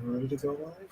Ready to go live?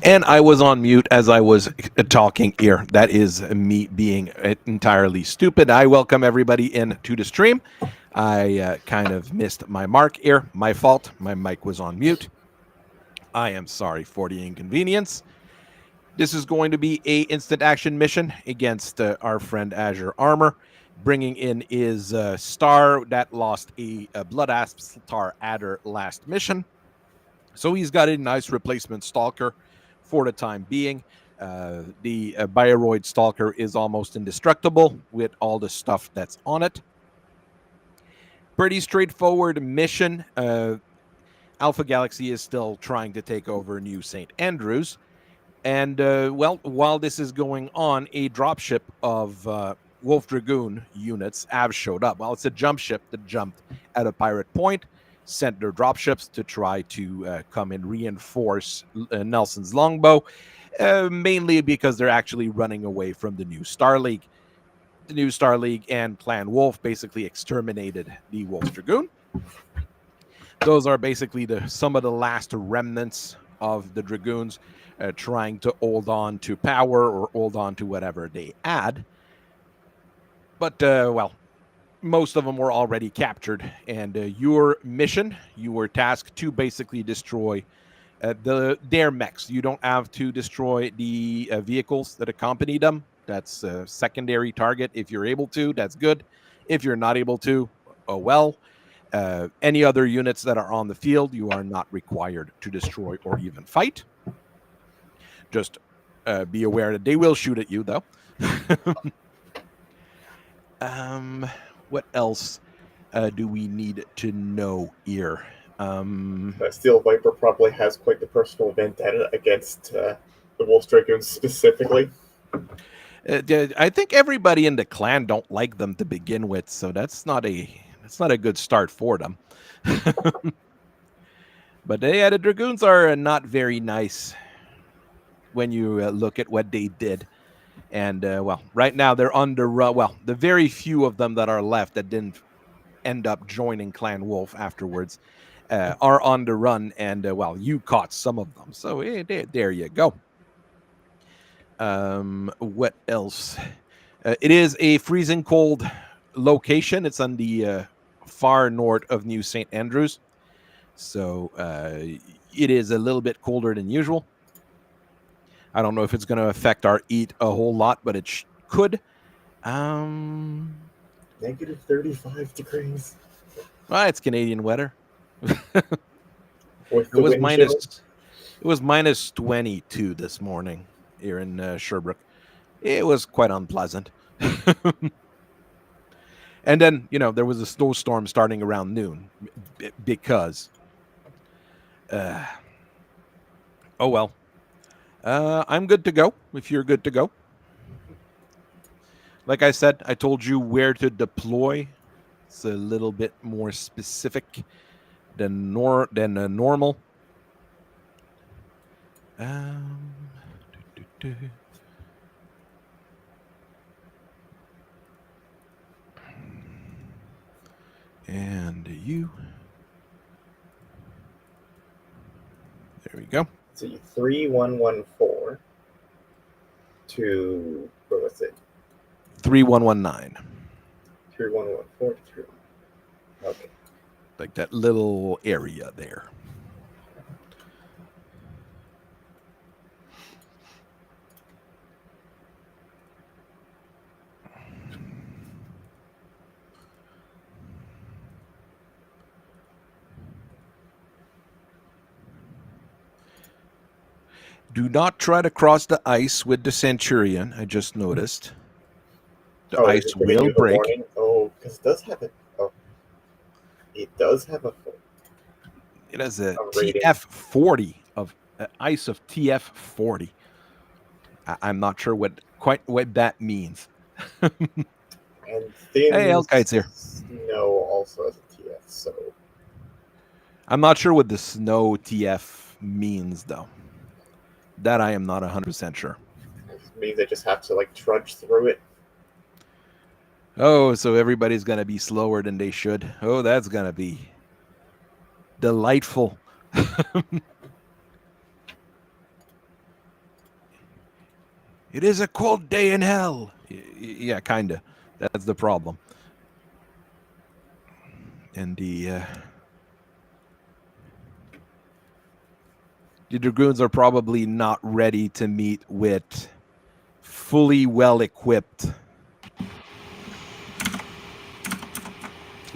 And I was on mute as I was talking here. That is me being entirely stupid. I welcome everybody into the stream. I kind of missed my mark here. My fault. My mic was on mute. I am sorry for the inconvenience. This is going to be a instant action mission against our friend Azure Armor. Bringing in his star that lost a Blood Asp Star Adder last mission. So he's got a nice replacement Stalker for the time being. The Bioroid Stalker is almost indestructible with all the stuff that's on it. Pretty straightforward mission. Alpha Galaxy is still trying to take over New St. Andrews. And, well, while this is going on, a dropship of Wolf Dragoon units have showed up. Well, it's a jump ship that jumped at a pirate point, sent their dropships to try to come and reinforce Nelson's Longbow, mainly because they're actually running away from the new Star League. The new Star League and Clan Wolf basically exterminated the Wolf Dragoon. Those are basically some of the last remnants of the Dragoons trying to hold on to power or hold on to whatever they had. But, well, most of them were already captured. And your mission, you were tasked to basically destroy their mechs. You don't have to destroy the vehicles that accompany them. That's a secondary target. If you're able to, that's good. If you're not able to, oh well. Any other units that are on the field, you are not required to destroy or even fight. Just be aware that they will shoot at you, though. What else do we need to know here? Steel Viper probably has quite the personal vendetta against the Wolf Dragoons specifically. I think everybody in the clan don't like them to begin with, so that's not a good start for them. But yeah, the Dragoons are not very nice when you look at what they did. And, well, right now they're under, well, the very few of them that are left that didn't end up joining Clan Wolf afterwards are on the run. And, well, you caught some of them. So there you go. What else? It is a freezing cold location. It's on the far north of New St. Andrews. So it is a little bit colder than usual. I don't know if it's going to affect our eat a whole lot, but it could. Negative 35 degrees. Well, it's Canadian weather. With It the was wind chill. It was minus 22 this morning here in Sherbrooke. It was quite unpleasant. And then, there was a snowstorm starting around noon because, oh well. I'm good to go if you're good to go. Like I said, I told you where to deploy. It's a little bit more specific than normal. And you. There we go. Let's see, 3114 to, what was it? 3119. 3114 to 3. Okay. Like that little area there. Do not try to cross the ice with the Centurion. I just noticed. The Oh, is ice it giving will you the break. warning? Oh, because it does have it. Oh, it does have It has a rating. TF40 of ice of TF40. I'm not sure quite what that means. And thin Hey, Elkite's here. snow also has a TF, so I'm not sure what the snow TF means, though. That I am not 100% sure. it means they just have to like trudge through it. Oh, so everybody's going to be slower than they should. Oh, that's going to be delightful. It is a cold day in hell. Yeah, kind of. That's the problem. And the Dragoons are probably not ready to meet with fully well-equipped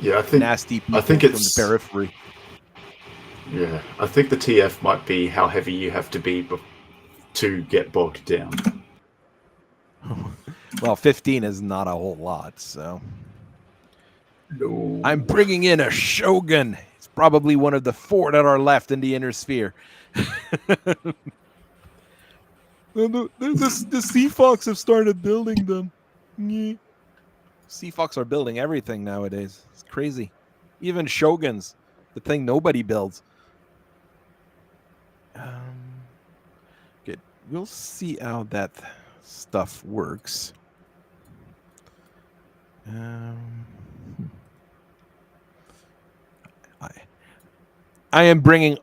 Yeah, I think nasty people I think from the it's periphery. Yeah, I think the TF might be how heavy you have to be to get bogged down. Well, 15 is not a whole lot, so. No. I'm bringing in a Shogun. It's probably one of the 4 that are left in the inner sphere. The Sea Fox have started building them. Yeah. Sea Fox are building everything nowadays. It's crazy. Even Shoguns, the thing nobody builds. Good. We'll see how that stuff works. I am bringing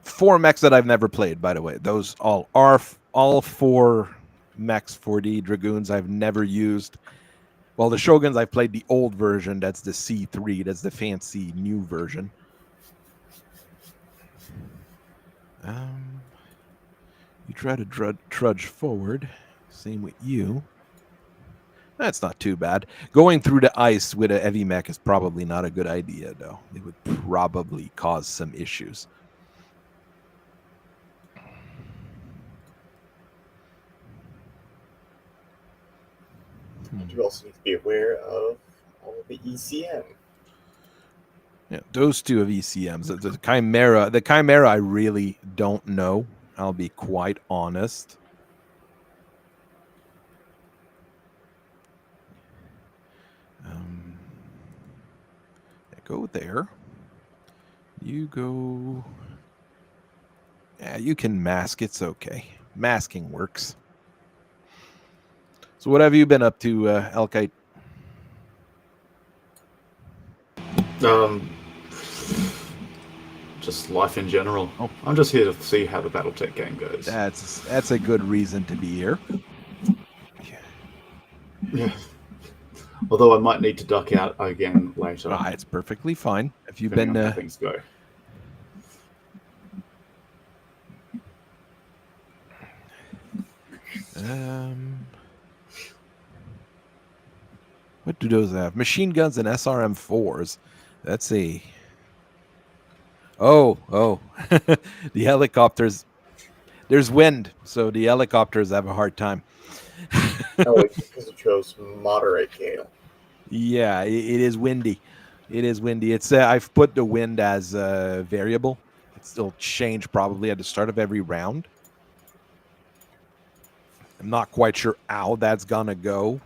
4 mechs that I've never played, by the way. Those all 4 mechs for the Dragoons I've never used. Well, the Shoguns, I've played the old version. That's the C3. That's the fancy new version. You try to trudge forward. Same with you. That's not too bad. Going through the ice with a heavy mech is probably not a good idea, though. It would probably cause some issues. You also need to be aware of all of the ECM. Yeah, those 2 of ECMs. The Chimera I really don't know. I'll be quite honest. Go there. You go. Yeah, you can mask. It's okay. Masking works. So what have you been up to, Elkite? Just life in general. Oh, I'm just here to see how the BattleTech game goes. That's a good reason to be here. Yeah. Although I might need to duck out again later. It's perfectly fine. If you've depending been on how things go. What do those have? Machine guns and SRM4s. That's a. Oh, the helicopters. There's wind, so the helicopters have a hard time. Oh, because it chose moderate gale. Yeah, it is windy. It is windy. It's I've put the wind as a variable. It'll change probably at the start of every round. I'm not quite sure how that's gonna go.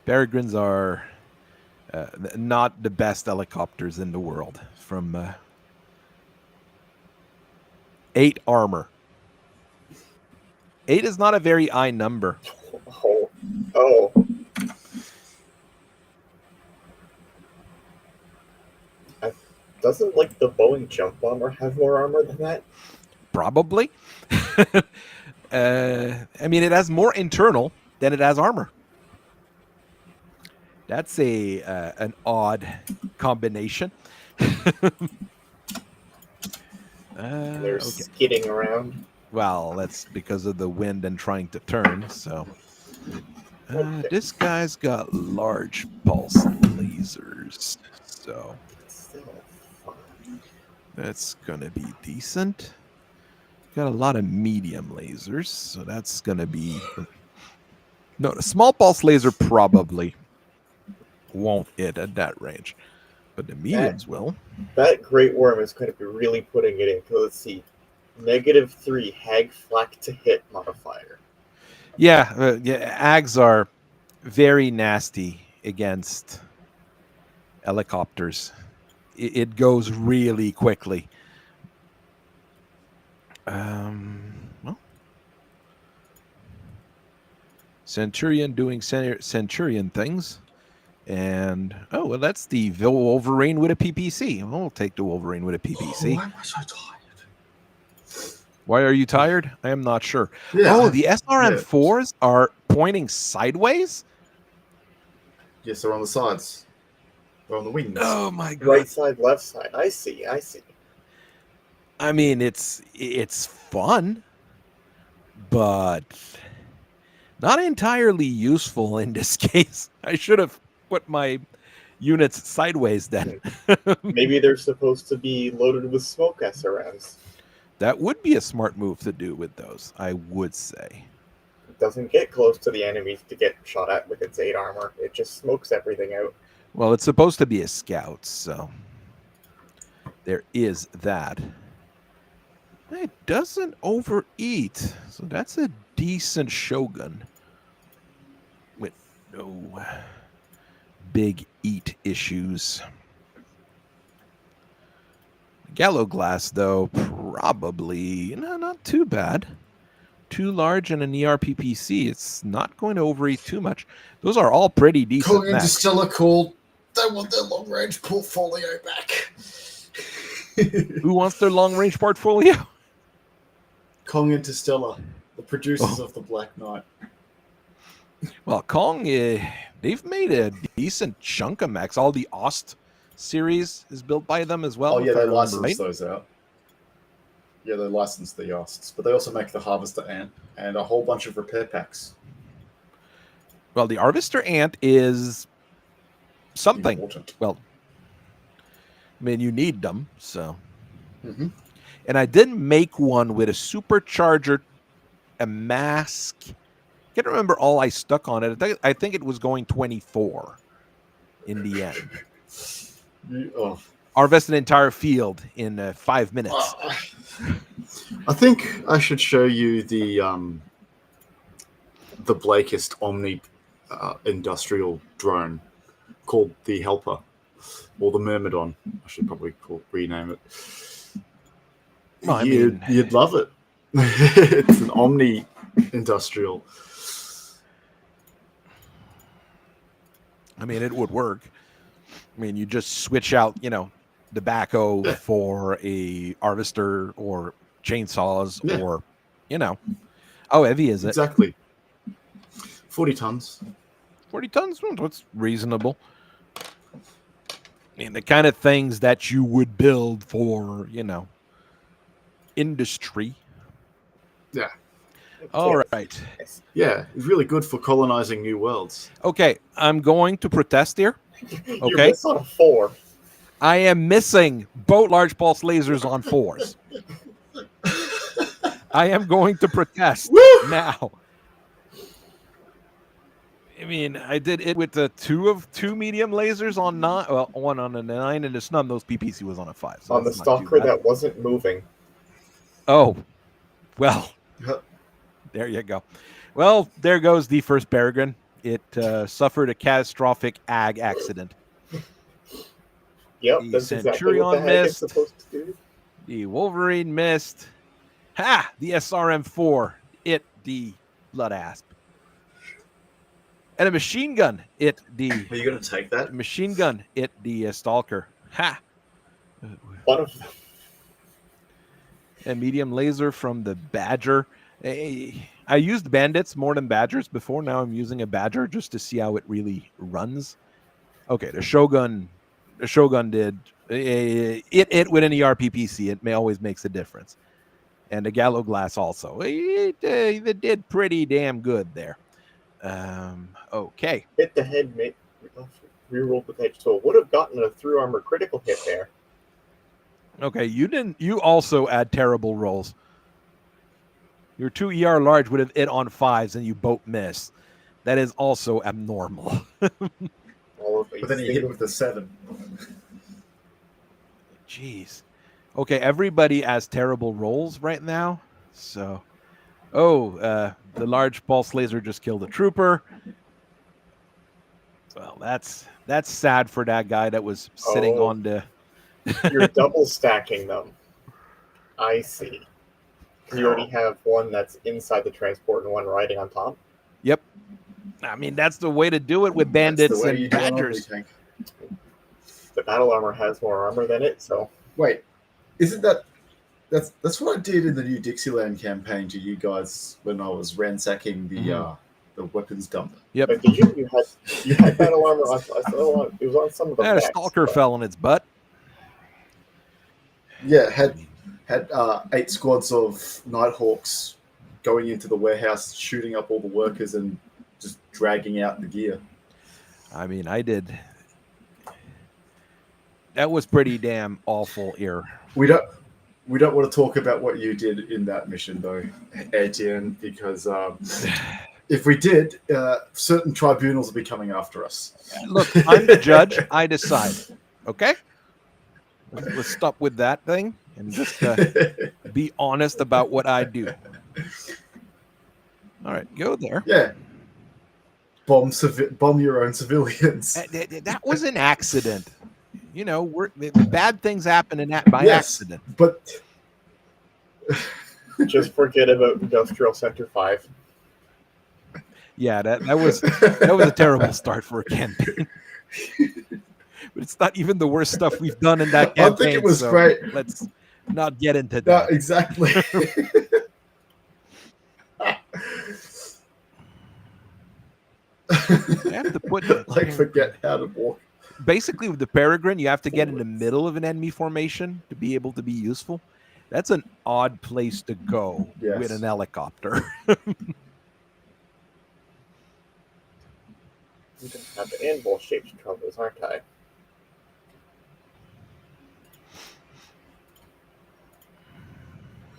Peregrines are not the best helicopters in the world. From 8 armor. 8 is not a very high number. Oh. Doesn't like the Boeing jump bomber have more armor than that? Probably. I mean, it has more internal than it has armor. That's an odd combination. They're skidding around. Well, that's because of the wind and trying to turn. So this guy's got large pulse, I believe. lasers. So Still fine. that's going to be decent. Got a lot of medium lasers, so that's going to be... No, the small pulse laser probably won't hit at that range, but the mediums will. That Great Worm is going to be really putting it in. Let's see. -3 Hag Flak to hit modifier. Yeah, Ags are very nasty against helicopters. It goes really quickly. Well, Centurion doing Centurion things. And, oh, well, that's the Wolverine with a PPC. We'll take the Wolverine with a PPC. Why am I so tired? Why are you tired? I am not sure. Yeah, The SRM4s are pointing sideways? Yes, they're on the sides. They're on the wings. Oh, my God. Right side, left side. I see. I mean, it's fun, but not entirely useful in this case. I should have put my units sideways then. Maybe they're supposed to be loaded with smoke SRMs. That would be a smart move to do with those, I would say. It doesn't get close to the enemies to get shot at with its 8 armor. It just smokes everything out. Well, it's supposed to be a scout, so there is that. It doesn't overeat, so that's a decent Shogun with no big eat issues. Gallo Glass, though, probably not too bad. Too large and an ERPPC. It's not going to overeat too much. Those are all pretty decent. Calling into Stella called. They want their long range portfolio back. Who wants their long range portfolio? Kong Interstellar, the producers of the Black Knight. Well, Kong, they've made a decent chunk of mechs. All the Ost series is built by them as well. Oh, yeah, they license those out. Yeah, they license the Osts, but they also make the Harvester Ant and a whole bunch of repair packs. Well, the Harvester Ant is something. Important. Well, I mean, you need them, so. Mm-hmm. And I did make one with a supercharger, a mask. I can't remember all I stuck on it. I think it was going 24 in the end. Harvest an entire field in 5 minutes. I think I should show you the Blakest Omni industrial drone called the Helper, or the Myrmidon. I should probably rename it. Well, you'd love it. It's an Omni industrial. I mean, it would work. I mean, you just switch out, the backhoe for a harvester or chainsaws or, How heavy is it? Exactly. 40 tons. 40 tons? That's reasonable. I mean, the kind of things that you would build for, industry. Yeah. All right. Yeah, it's really good for colonizing new worlds. Okay, I'm going to protest here. Okay. You miss on a 4. I am missing both large pulse lasers on 4s. I am going to protest now. I mean, I did it with the two medium lasers on 9. Well, one on a 9 and a snub. Those PPC was on a 5. So on the Stalker that wasn't moving. Oh, well, there you go. Well, there goes the first Peregrine. It suffered a catastrophic ag accident. Yep, the that's exactly what the Centurion heck it's supposed to do. The Wolverine missed. Ha! The SRM4. It the Blood Asp. And a machine gun. It the. Are you going to take that? Machine gun. It the Stalker. Ha! One of them. A medium laser from the Badger. I used bandits more than Badgers before. Now I'm using a Badger just to see how it really runs. Okay, the Shogun. The Shogun did it with an ERPPC. It always makes a difference. And the Gallo Glass also. It did pretty damn good there. Okay. Hit the head, mate. rerolled with edge tool. Would have gotten a through armor critical hit there. Okay, you didn't. You also add terrible rolls. Your 2 ER large would have hit on 5s, and you both miss. That is also abnormal. But then he hit with the 7. Jeez. Okay, everybody has terrible rolls right now. So, the large pulse laser just killed a trooper. Well, that's sad for that guy that was sitting on the. You're double stacking them. I see. You already have one that's inside the transport and one riding on top. Yep. I mean, that's the way to do it with bandits and badgers. The battle armor has more armor than it, so. Wait, isn't that's what I did in the new Dixieland campaign to you guys when I was ransacking the weapons dump? Yep. But did you had battle armor on? It was on some of the. A Stalker fell in its butt. Yeah, had 8 squads of Nighthawks going into the warehouse, shooting up all the workers and just dragging out the gear. I mean, I did. That was pretty damn awful here. We don't want to talk about what you did in that mission, though, Etienne, because if we did, certain tribunals will be coming after us. Look, I'm the judge. I decide. Okay? Let's stop with that thing and just be honest about what I do. All right, go there. Yeah. Bomb your own civilians. That was an accident. You know, bad things happen by accident. But just forget about Industrial Center 5. Yeah, that was a terrible start for a campaign. But it's not even the worst stuff we've done in that campaign. I think it was great. Let's not get into that. No, exactly. You have to put forget how to walk. Basically, with the Peregrine, you have to get in the middle of an enemy formation to be able to be useful. That's an odd place to go with an helicopter. I'm going to have the anvil-shaped troubles, aren't I?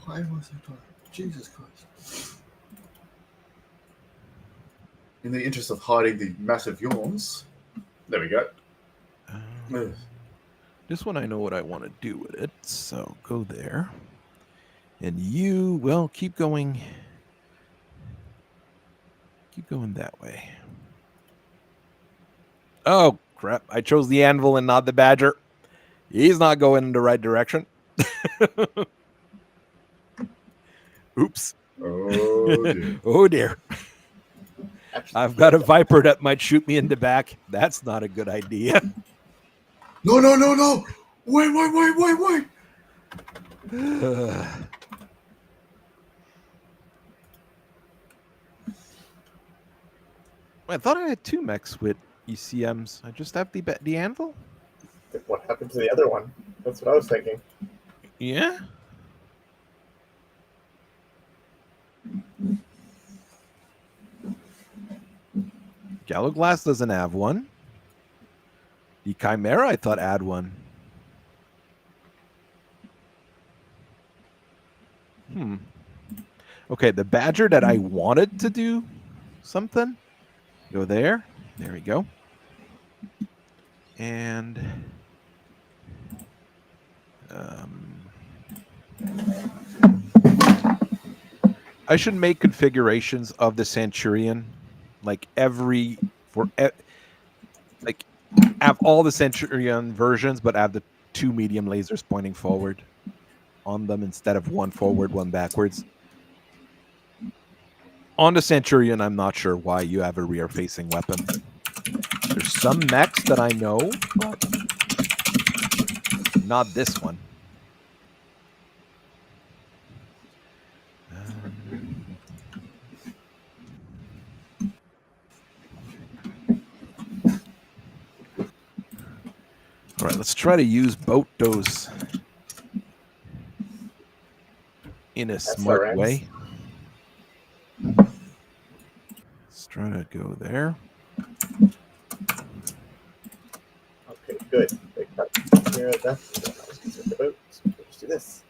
Why was I talking? Jesus Christ. In the interest of hiding the massive yawns, there we go. This one I know what I want to do with it, so go there. And you, well, keep going. Keep going that way. Oh, crap. I chose the anvil and not the badger. He's not going in the right direction. Oops. Oh, dear. Oh, dear. I've got a viper that might shoot me in the back. That's not a good idea. No. Wait. I thought I had 2 mechs with ECMs. I just have the anvil? What happened to the other one? That's what I was thinking. Yeah? Gallowglass doesn't have one. The Chimera, I thought, had one. Okay, the Badger that I wanted to do something. Go there. There we go. And I should make configurations of the Centurion, like have all the Centurion versions, but have the 2 medium lasers pointing forward on them instead of one forward, one backwards. On the Centurion, I'm not sure why you have a rear-facing weapon. There's some mechs that I know, but not this one. All right, let's try to use both those in a smart way. Let's try to go there. Good. Big cut. Here, that. Let's do this.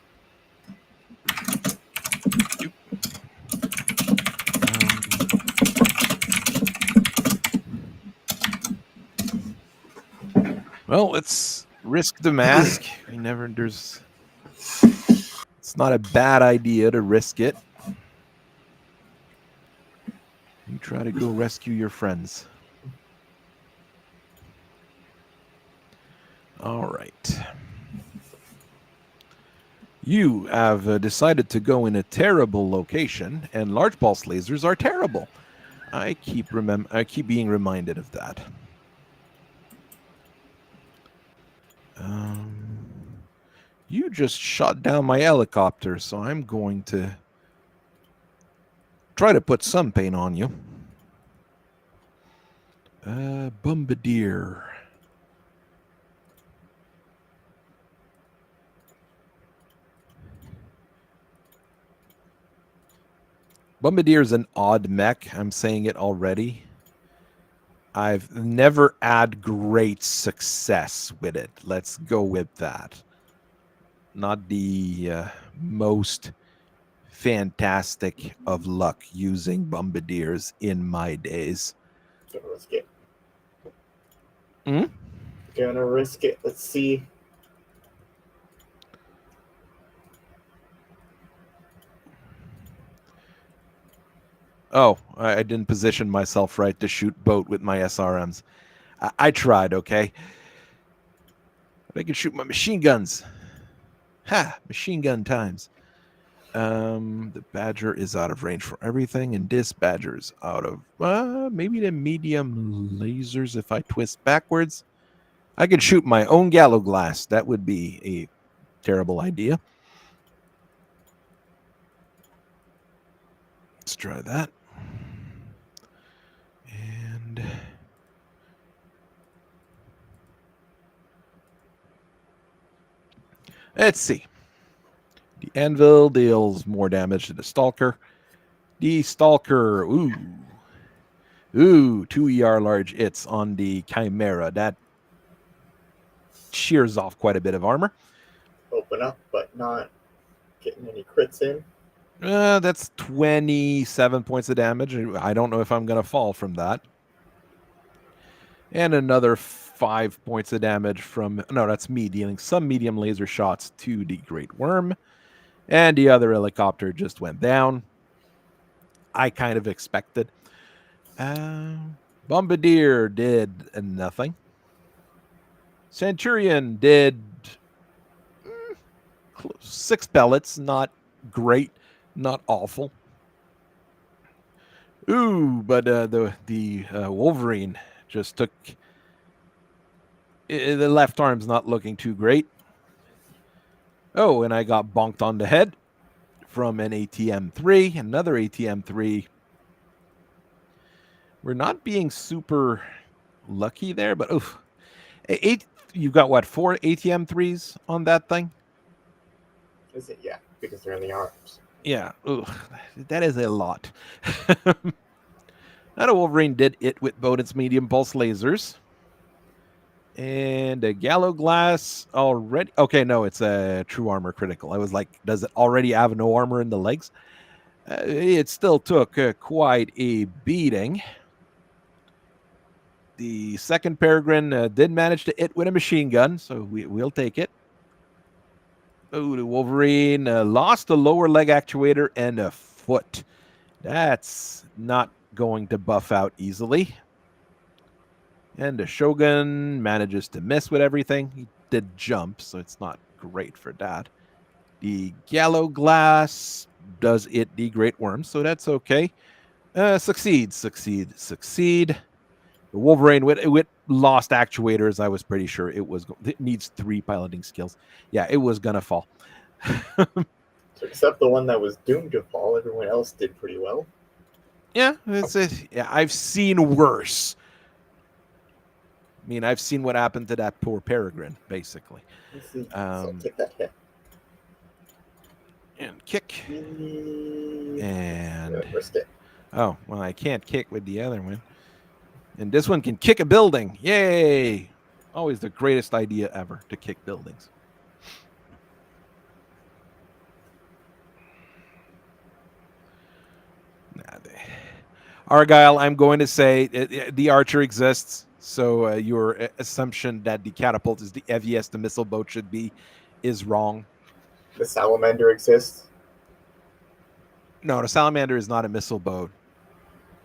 Well, let's risk the mask. It's not a bad idea to risk it. You try to go rescue your friends. All right. You have decided to go in a terrible location, and large pulse lasers are terrible. I keep being reminded of that. You just shot down my helicopter, so I'm going to try to put some paint on you. Bombardier. Bombardier is an odd mech. I'm saying it already. I've never had great success with it. Let's go with that. Not the most fantastic of luck using bombardiers in my days. Gonna risk it. Gonna risk it. Let's see. Oh, I didn't position myself right to shoot boat with my SRMs. I tried, okay? But I can shoot my machine guns. Ha! Machine gun times. The Badger is out of range for everything, and this Badger's out of maybe the medium lasers if I twist backwards. I could shoot my own gallows glass. That would be a terrible idea. Let's try that. And let's see. The anvil deals more damage to the Stalker. The Stalker, ooh, 2 ER large hits on the Chimera. That shears off quite a bit of armor. Open up, but not getting any crits in. That's 27 points of damage. I don't know if I'm going to fall from that. And another 5 points of damage from... No, that's me dealing some medium laser shots to the Great Worm. And the other helicopter just went down. I kind of expected. Bombardier did nothing. Centurion did 6 pellets. Not great. Not awful. Ooh, but the Wolverine just took... The left arm's not looking too great. Oh, and I got bonked on the head from an ATM-3. Another ATM-3. We're not being super lucky there, but oof. You've got, what, 4 ATM-3s on that thing? Is it? Yeah, because they're in the arms. Yeah, that is a lot. Now, Wolverine did it with both its medium pulse lasers. And a gallows glass already. Okay, no, it's a true armor critical. I was like, does it already have no armor in the legs? It still took quite a beating. The second Peregrine did manage to hit with a machine gun, so we'll take it. Oh, the Wolverine lost a lower leg actuator and a foot. That's not going to buff out easily. And the Shogun manages to miss with everything. He did jump, so it's not great for that. The gallows glass does hit the Great Worm, so that's okay. Succeed. The Wolverine with lost actuators, I was pretty sure it needs 3 piloting skills. Yeah, it was going to fall. So except the one that was doomed to fall, everyone else did pretty well. Yeah, that's it. Yeah, I've seen worse. I mean, I've seen what happened to that poor Peregrine, basically. So take that hit. And kick. And... Risk it. Oh, well, I can't kick with the other one. And this one can kick a building. Yay! Always the greatest idea ever to kick buildings. Argyle, I'm going to say the archer exists. So your assumption that the catapult is the heaviest the missile boat should be is wrong. The salamander exists. No, the salamander is not a missile boat.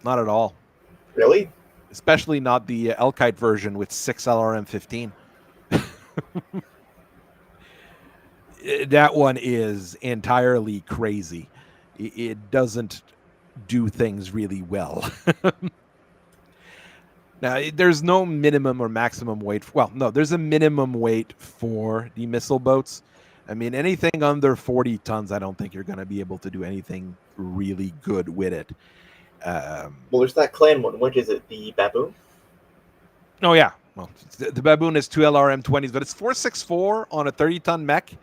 Not at all. Really? Especially not the Elkite version with 6 LRM-15. That one is entirely crazy. It doesn't do things really well. Now, there's no minimum or maximum weight. Well, no, there's a minimum weight for the missile boats. I mean, anything under 40 tons, I don't think you're going to be able to do anything really good with it. Well, there's that clan one. Which is it? The baboon? Oh, yeah. Well, the baboon is 2 LRM-20s, but it's 464 on a 30-ton mech.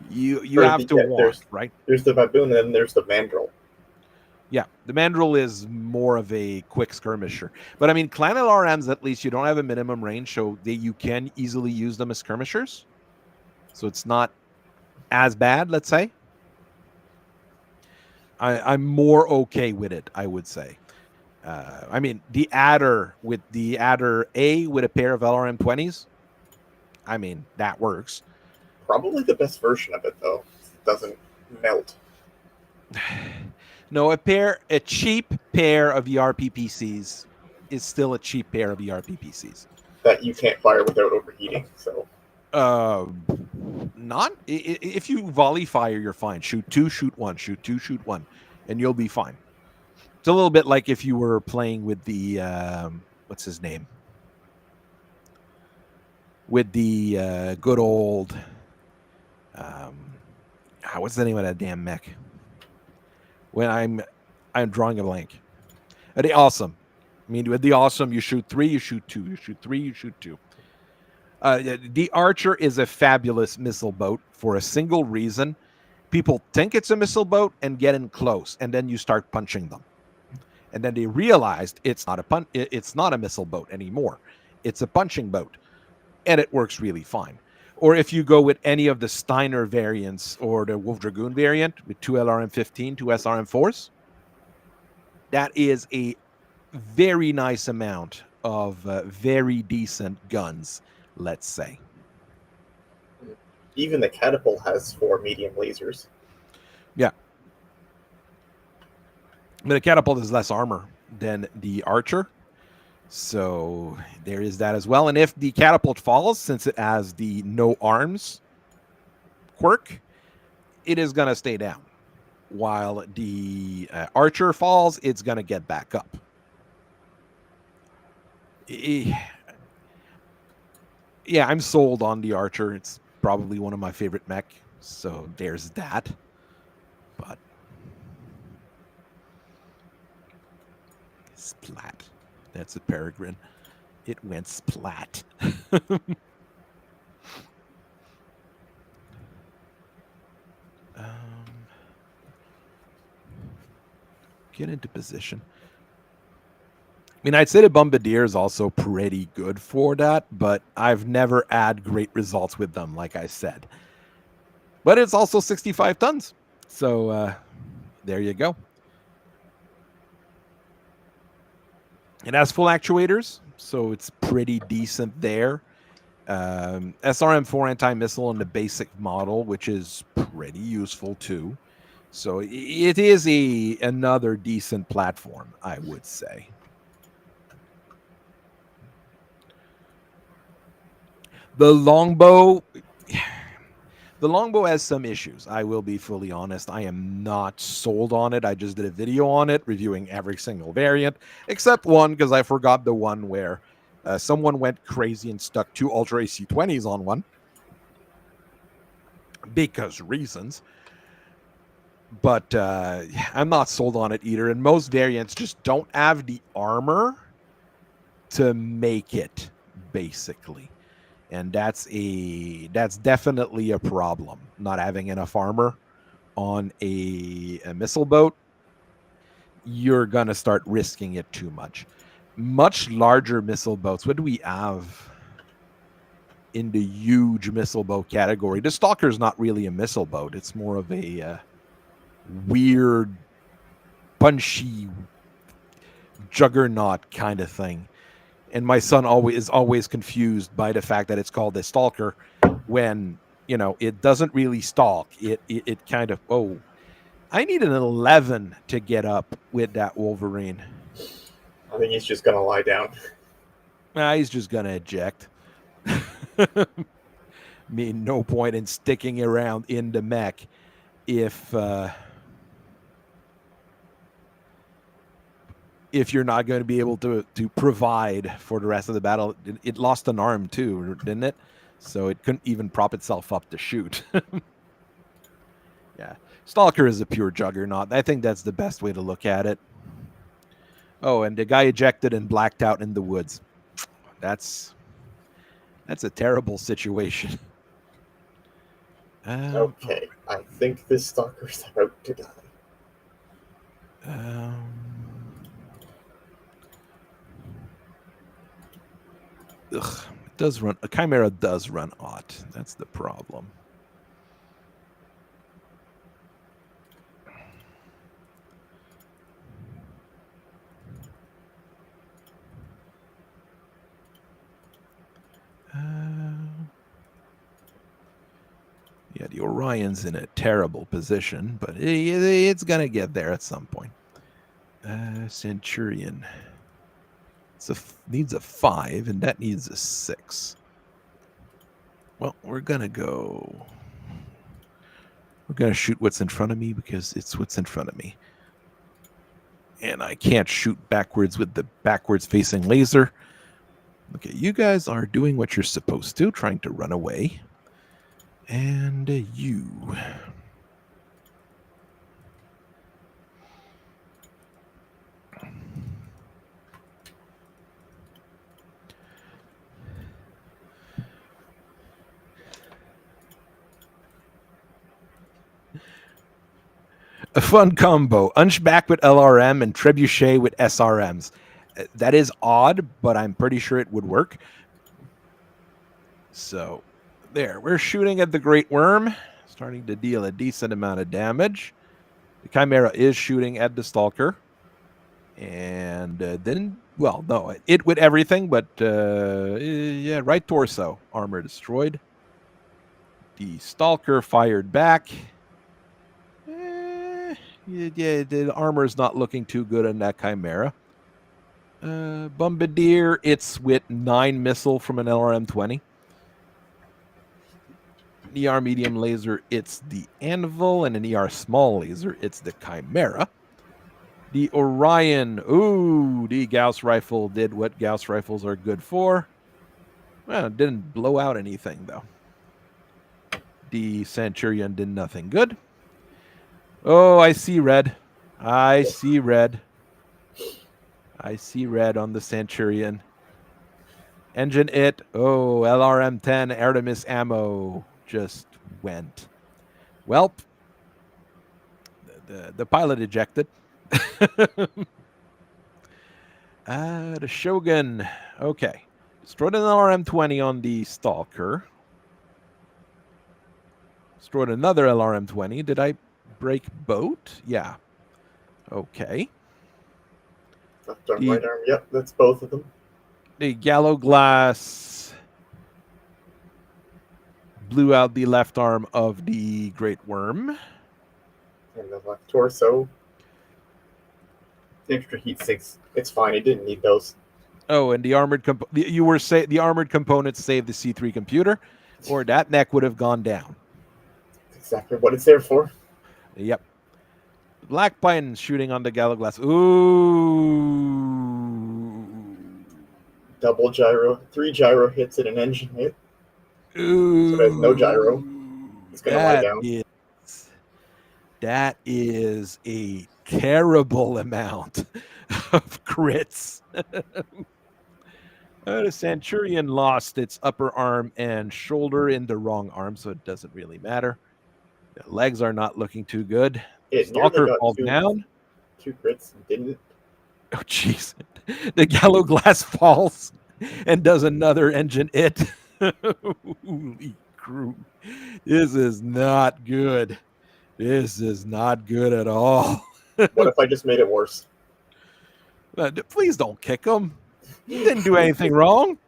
You have to walk, right? There's the baboon, and then there's the mandrill. Yeah, the mandrill is more of a quick skirmisher. But, I mean, clan LRMs, at least, you don't have a minimum range, so you can easily use them as skirmishers. So it's not as bad, let's say. I'm more okay with it, I would say. I mean, the adder with A with a pair of LRM-20s, I mean, that works. Probably the best version of it, though. It doesn't melt. No, a cheap pair of ERPPCs is still a cheap pair of ERPPCs. That you can't fire without overheating, so... Not... If you volley fire, you're fine. Shoot 2, shoot 1, shoot 2, shoot 1, and you'll be fine. It's a little bit like if you were playing with the... what's his name? With the good old... what's the name of that damn mech? When I'm drawing a blank. The awesome. I mean, with the awesome, you shoot 3, you shoot 2, you shoot 3, you shoot 2. The Archer is a fabulous missile boat for a single reason. People think it's a missile boat and get in close, and then you start punching them. And then they realized it's not a missile boat anymore. It's a punching boat, and it works really fine. Or if you go with any of the Steiner variants or the Wolf Dragoon variant with 2 LRM-15, 2 SRM-4s, that is a very nice amount of very decent guns, let's say. Even the catapult has 4 medium lasers. Yeah. But the catapult has less armor than the Archer. So there is that as well. And if the catapult falls, since it has the no arms quirk, it is going to stay down. While the Archer falls, it's going to get back up. Yeah, I'm sold on the Archer. It's probably one of my favorite mech. So there's that. But splat. That's a peregrine. It went splat. Get into position. I mean, I'd say the Bombardier is also pretty good for that, but I've never had great results with them, like I said. But it's also 65 tons. So there you go. It has full actuators, so it's pretty decent there. SRM-4 anti-missile in the basic model, which is pretty useful too. So it is another decent platform, I would say. The Longbow has some issues. I will be fully honest. I am not sold on it. I just did a video on it, reviewing every single variant, except one, because I forgot the one where someone went crazy and stuck 2 Ultra AC-20s on one. Because reasons. But I'm not sold on it either. And most variants just don't have the armor to make it, basically. And that's definitely a problem, not having enough armor on a missile boat. You're going to start risking it too much. Much larger missile boats. What do we have? in the huge missile boat category. The Stalker is not really a missile boat. It's more of a weird, punchy juggernaut kind of thing. And my son is always confused by the fact that it's called a Stalker when, it doesn't really stalk. It kind of, I need an 11 to get up with that Wolverine. I think he's just going to lie down. He's just going to eject. No point in sticking around in the mech if you're not going to be able to provide for the rest of the battle. It lost an arm too, didn't it? So it couldn't even prop itself up to shoot. Yeah. Stalker is a pure juggernaut. I think that's the best way to look at it. Oh, and the guy ejected and blacked out in the woods. That's a terrible situation. Okay, I think this Stalker's about to die. It does run. A Chimera does run Ott. That's the problem. Yeah, the Orion's in a terrible position, but it's going to get there at some point. Centurion. Needs a 5, and that needs a 6. Well, we're going to go... We're going to shoot what's in front of me because it's what's in front of me. And I can't shoot backwards with the backwards-facing laser. Okay, you guys are doing what you're supposed to, trying to run away. And you... A fun combo. Hunchback with LRM and Trebuchet with SRMs. That is odd, but I'm pretty sure it would work. So, there. We're shooting at the Great Worm. Starting to deal a decent amount of damage. The Chimera is shooting at the Stalker. And then, well, no, it with everything, but yeah, right torso. Armor destroyed. The Stalker fired back. Yeah, the armor is not looking too good on that Chimera. Bombardier, it's with 9 missile from an LRM-20. An ER medium laser, it's the Anvil, and an ER small laser, it's the Chimera. The Orion, the Gauss rifle did what Gauss rifles are good for. Well, it didn't blow out anything, though. The Centurion did nothing good. Oh, I see red. I see red. I see red on the Centurion. Engine it. Oh, LRM-10 Artemis ammo just went. Welp. The pilot ejected. The Shogun. Okay. Destroyed an LRM-20 on the Stalker. Destroyed another LRM-20. Did I break boat? Yeah. Okay. Left arm, right arm. Yep, that's both of them. The Gallo Glass blew out the left arm of the Great Worm. And the left torso. The extra heat sinks. It's fine. It didn't need those. Oh, and the armored the armored components saved the C3 computer, or that neck would have gone down. Exactly what it's there for. Yep. Black Pine shooting on the Gallo Glass. Ooh. Double gyro. 3 gyro hits and an engine hit. Ooh. So there's no gyro. It's going to lie down. That is a terrible amount of crits. The Centurion lost its upper arm and shoulder in the wrong arm, so it doesn't really matter. The legs are not looking too good. Stalker falls down. 2 crits, didn't it? Oh, jeez. The Gallo Glass falls and does another engine hit. Holy crew. This is not good. This is not good at all. What if I just made it worse? Please don't kick him. He didn't do anything wrong.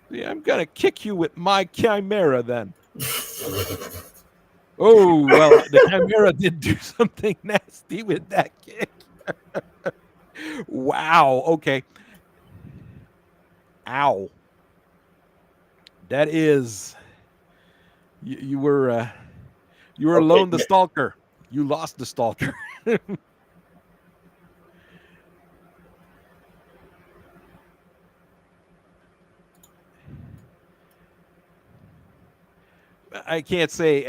Yeah, I'm going to kick you with my chimera then. Oh, well, the chimera did do something nasty with that kick. Wow. Okay. Ow. That is... You were okay, alone, the Stalker. You lost the Stalker. I can't say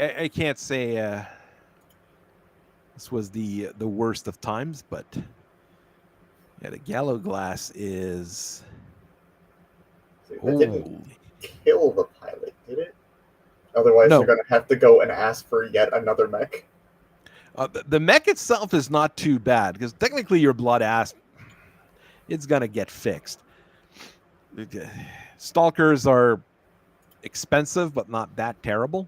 this was the worst of times, but yeah, the Gallow Glass is. That didn't kill the pilot, did it? Otherwise, no. You're going to have to go and ask for yet another mech. The mech itself is not too bad because technically your blood ass, it's going to get fixed. Stalkers are expensive, but not that terrible.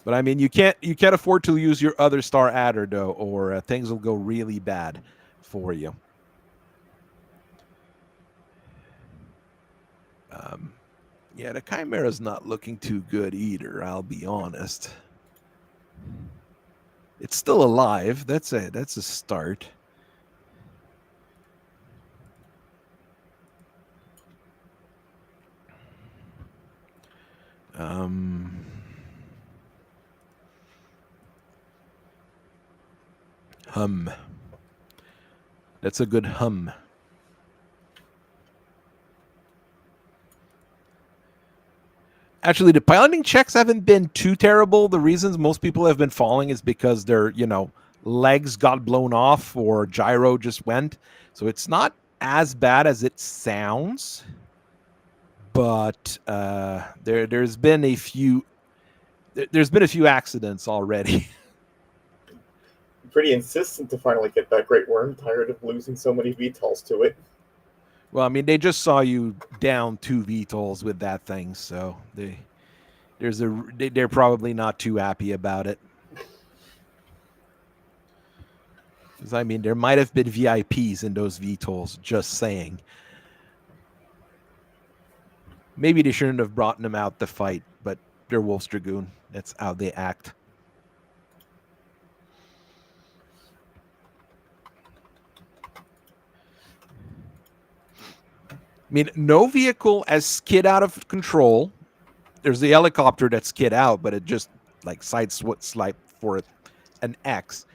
But I mean, you can't afford to use your other star adder though, or things will go really bad for you. Yeah, the Chimera's not looking too good either, I'll be honest. It's still alive. That's a start. Hum. That's a good hum. Actually, the piloting checks haven't been too terrible. The reasons most people have been falling is because their, legs got blown off or gyro just went. So it's not as bad as it sounds. But there's been a few accidents already. Pretty insistent to finally get that Great Worm. Tired of losing so many VTOLs to it. Well, I mean, they just saw you down 2 VTOLs with that thing, so they're probably not too happy about it. Because I mean, there might have been VIPs in those VTOLs. Just saying. Maybe they shouldn't have brought them out to fight, but they're Wolf's Dragoon. That's how they act. I mean, no vehicle has skid out of control. There's the helicopter that skid out, but it just like sideswiped for an X.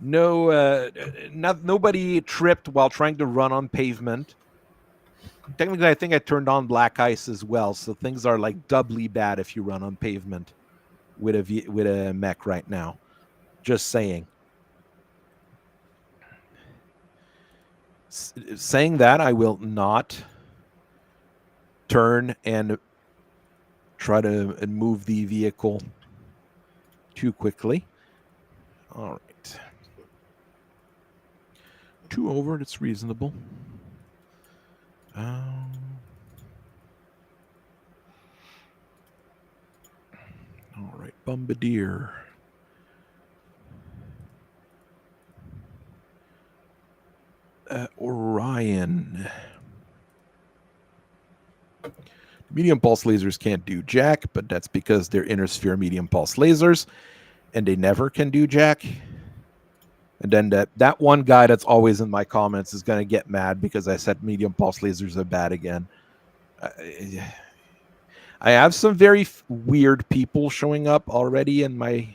Nobody tripped while trying to run on pavement. Technically, I think I turned on black ice as well, so things are like doubly bad if you run on pavement with a mech right now. Just saying. Saying that, I will not turn and try to move the vehicle too quickly. All right. 2 over, that's reasonable. All right, Bombardier. Orion. Medium pulse lasers can't do jack, but that's because they're inner sphere medium pulse lasers, and they never can do jack. And then that one guy that's always in my comments is going to get mad because I said medium pulse lasers are bad again. I have some very weird people showing up already in my...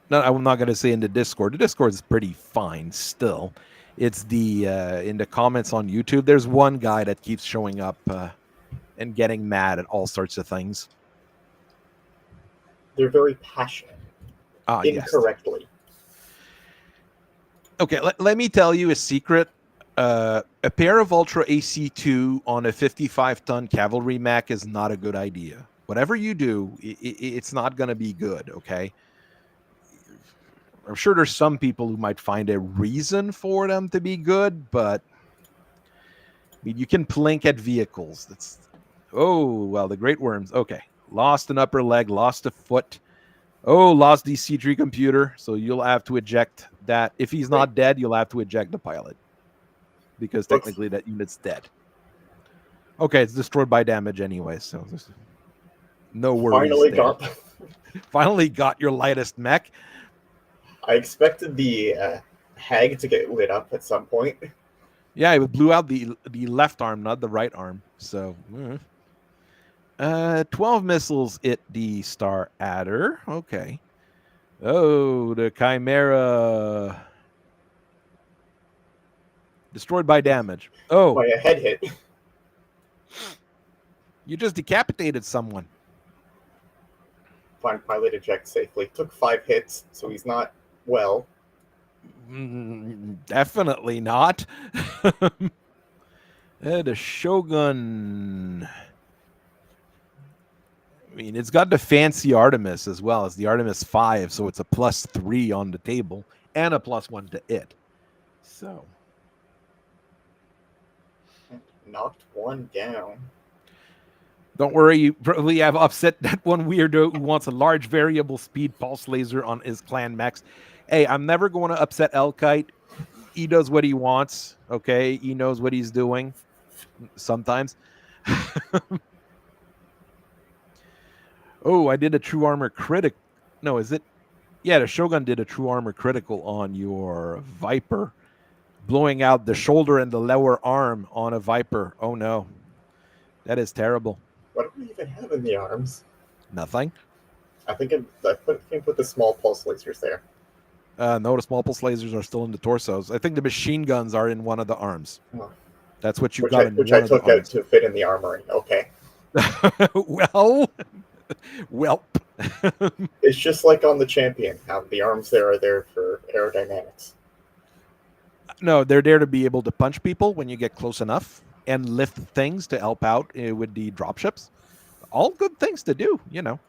No, I'm not going to say in the Discord. The Discord is pretty fine still. It's the in the comments on YouTube. There's one guy that keeps showing up and getting mad at all sorts of things. They're very passionate. Incorrectly. Yes. Okay, let me tell you a secret. A pair of Ultra AC2 on a 55-ton cavalry mech is not a good idea. Whatever you do, it's not going to be good, okay? I'm sure there's some people who might find a reason for them to be good, but mean, you can plink at vehicles. The great worms. Okay, lost an upper leg, lost a foot. Oh, lost the C3 computer. So you'll have to eject that. If he's not dead, you'll have to eject the pilot because technically that unit's dead. Okay, it's destroyed by damage anyway, so no worries. Finally got your lightest mech. I expected the hag to get lit up at some point. Yeah, it blew out the left arm, not the right arm. So, 12 missiles hit the Star Adder. Okay. Oh, the Chimera destroyed by damage. Oh, by a head hit. You just decapitated someone. Fine, pilot eject safely. Took 5 hits, so he's not well. Definitely not. The Shogun. I mean, it's got the fancy Artemis as well as the Artemis 5, so it's a +3 on the table and a +1 to it. So. Knocked one down. Don't worry, you probably have upset that one weirdo who wants a large variable speed pulse laser on his clan mechs. Hey, I'm never going to upset Elkite. He does what he wants, okay? He knows what he's doing sometimes. Oh, I did a true armor critic. No, is it? Yeah, the Shogun did a true armor critical on your Viper, blowing out the shoulder and the lower arm on a Viper. Oh, no. That is terrible. What do we even have in the arms? Nothing. I think I put the small pulse lasers there. No, the small pulse lasers are still in the torsos. I think the machine guns are in one of the arms. Oh. That's what you got in which one I of the took out arms. to fit in the armory. Okay. Welp. It's just like on the Champion, how the arms there are there for aerodynamics. No, they're there to be able to punch people when you get close enough and lift things to help out with the dropships. All good things to do, you know.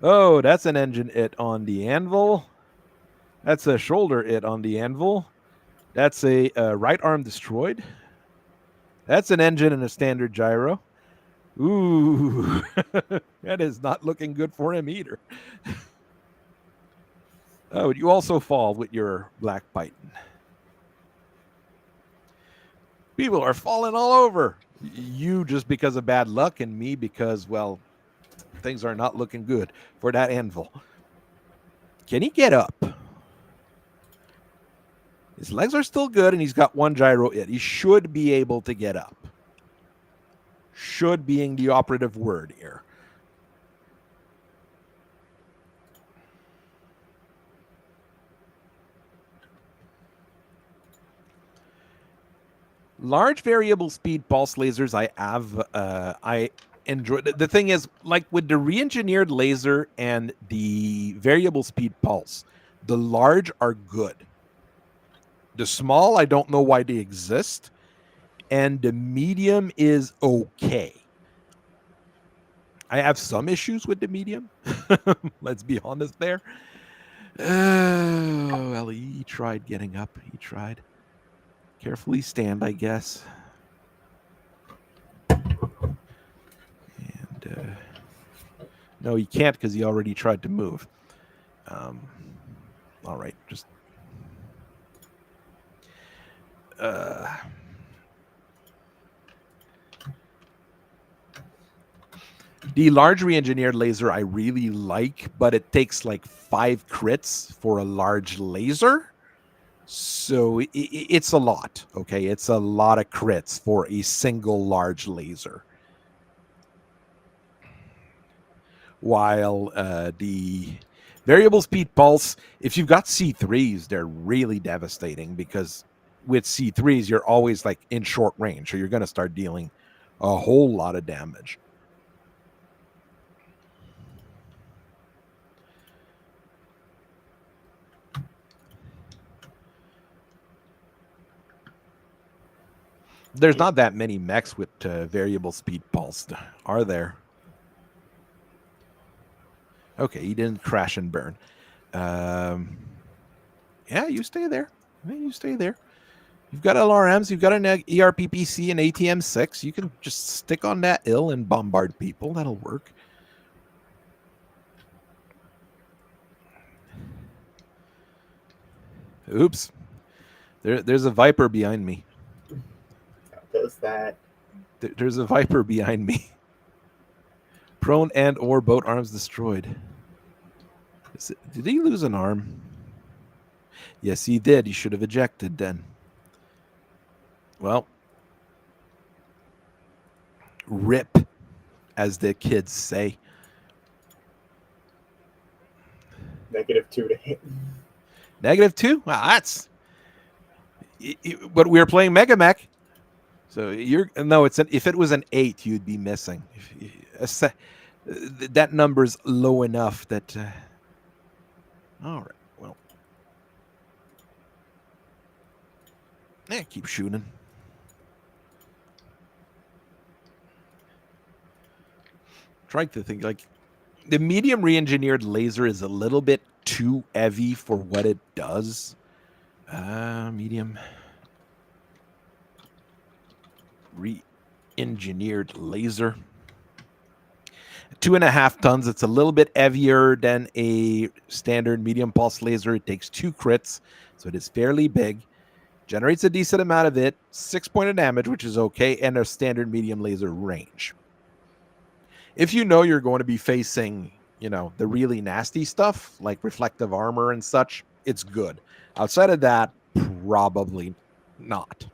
Oh, that's an engine hit on the anvil. That's a shoulder hit on the anvil. That's a right arm destroyed. That's an engine and a standard gyro. Ooh, that is not looking good for him either. Oh, you also fall with your Black Python. People are falling all over. You just because of bad luck, and me because, well, things are not looking good for that anvil. Can he get up? His legs are still good, and he's got one gyro hit. He should be able to get up. Should being the operative word here. Large variable speed pulse lasers I enjoy. The thing is, like with the re-engineered laser and the variable speed pulse, the large are good. The small, I don't know why they exist. And the medium is okay. I have some issues with the medium. Let's be honest there. Well, he tried getting up. He tried. Carefully stand, I guess. And no, he can't because he already tried to move. All right, just the large re-engineered laser I really like, but it takes like 5 crits for a large laser. So it's a lot, okay? It's a lot of crits for a single large laser. While the variable speed pulse, if you've got C3s, they're really devastating because with C3s, you're always like in short range. So you're going to start dealing a whole lot of damage. There's not that many mechs with variable speed pulse, are there? Okay, he didn't crash and burn. Yeah, you stay there. You stay there. You've got LRMs, you've got an ERPPC and ATM-6. You can just stick on that ill and bombard people. That'll work. Oops. There's a Viper behind me. How does that? There's a Viper behind me. Prone and or boat arms destroyed. Did he lose an arm? Yes, he did. He should have ejected then. Well, rip, as the kids say. -2 to hit. -2? Well, that's... But we were playing MegaMek. So you're... No, if it was an 8, you'd be missing. That number's low enough that... all right, well... Yeah, keep shooting. Trying to think, like, the medium re-engineered laser is a little bit too heavy for what it does. Medium re-engineered laser. 2.5 tons. It's a little bit heavier than a standard medium pulse laser. It takes 2 crits, so it is fairly big. Generates a decent amount of it. 6 points of damage, which is okay, and a standard medium laser range. If you know you're going to be facing, the really nasty stuff, like reflective armor and such, it's good. Outside of that, probably not.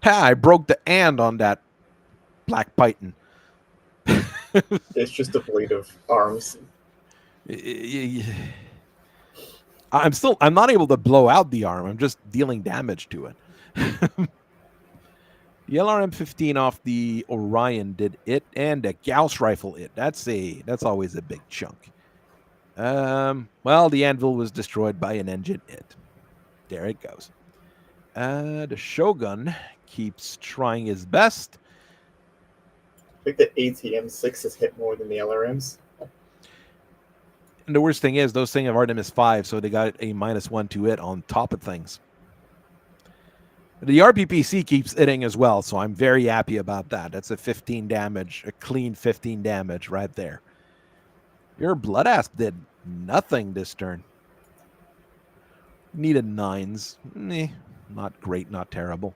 I broke the and on that Black Python. It's just a blade of arms. I'm not able to blow out the arm. I'm just dealing damage to it. The LRM-15 off the Orion did it, and the Gauss rifle it. That's always a big chunk. Well, the anvil was destroyed by an engine it. There it goes. The Shogun keeps trying his best. I think the ATM-6 has hit more than the LRMs. And the worst thing is, those things have Artemis 5, so they got a -1 to it on top of things. The RPPC keeps hitting as well, so I'm very happy about that. That's a 15 damage, a clean 15 damage right there. Your Blood Asp did nothing this turn. Needed 9s. Not great, not terrible.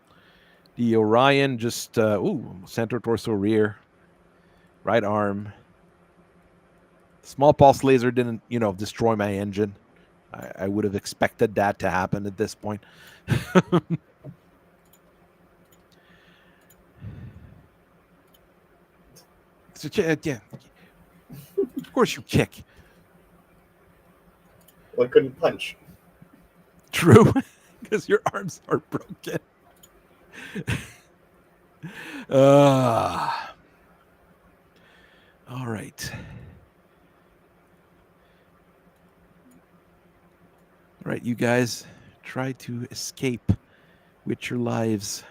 The Orion just, center, torso, rear. Right arm. Small pulse laser didn't, destroy my engine. I would have expected that to happen at this point. So, yeah. Of course you kick. Well, I couldn't punch. True, because your arms are broken. All right. All right, you guys, try to escape with your lives.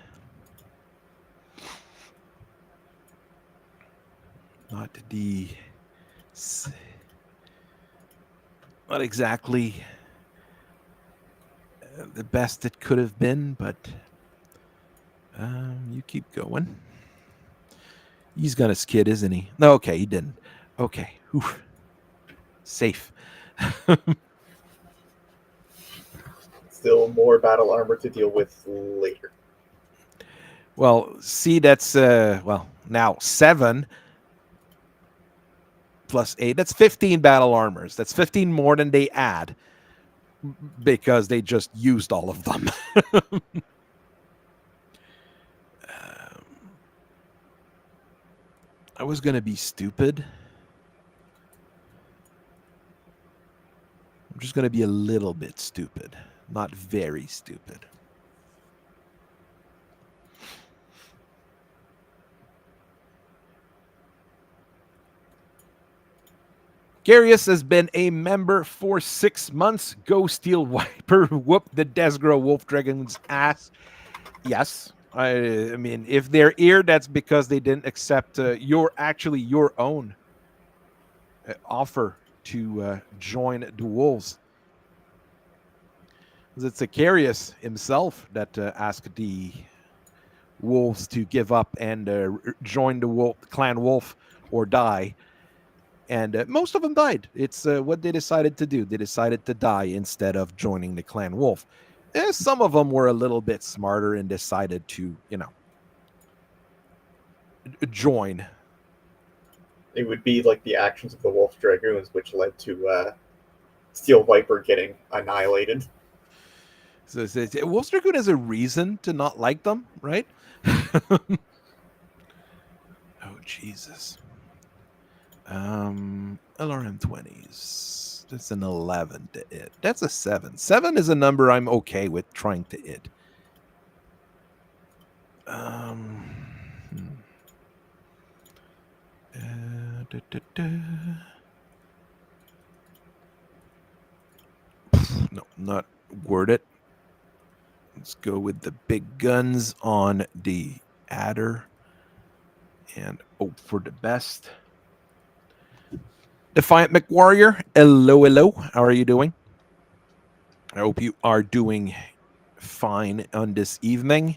Not exactly the best it could have been, but you keep going. He's gonna skid, isn't he? No, okay, he didn't. Okay, oof. Safe. Still more battle armor to deal with later. Well, see, that's now 7 plus 8. That's 15 battle armors. That's 15 more than they add because they just used all of them. I was going to be stupid. I'm just going to be a little bit stupid. Not very stupid. Garius has been a member for 6 months. Go Steel Wiper. Whoop the Desgro Wolf Dragoons ass. Yes. I mean, if they're here, that's because they didn't accept your own offer to join the Wolves. It's Icarius himself that asked the wolves to give up and join the clan wolf or die. And most of them died. It's what they decided to do. They decided to die instead of joining the clan wolf. Some of them were a little bit smarter and decided to, join. It would be like the actions of the Wolf Dragoons, which led to Steel Viper getting annihilated. So Wolf Dragoon has a reason to not like them, right? Oh, Jesus. LRM 20s. That's an 11 to it. That's a 7. 7 is a number I'm okay with trying to hit. No, not word it. Let's go with the big guns on the adder and hope for the best. Defiant McWarrior, hello. How are you doing? I hope you are doing fine on this evening.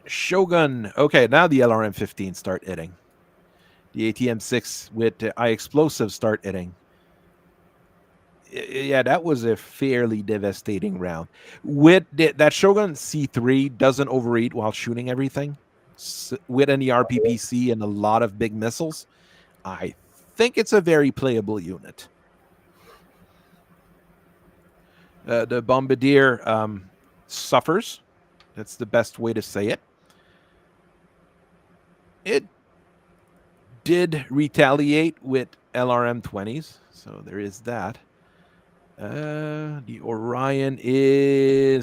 Shogun. Okay, now the LRM 15 start hitting. The ATM 6 with eye explosives start hitting. Yeah, that was a fairly devastating round. With that Shogun C3 doesn't overeat while shooting everything. With any RPPC and a lot of big missiles, I think it's a very playable unit. The Bombardier suffers. That's the best way to say it. It did retaliate with LRM 20s, so there is that. The Orion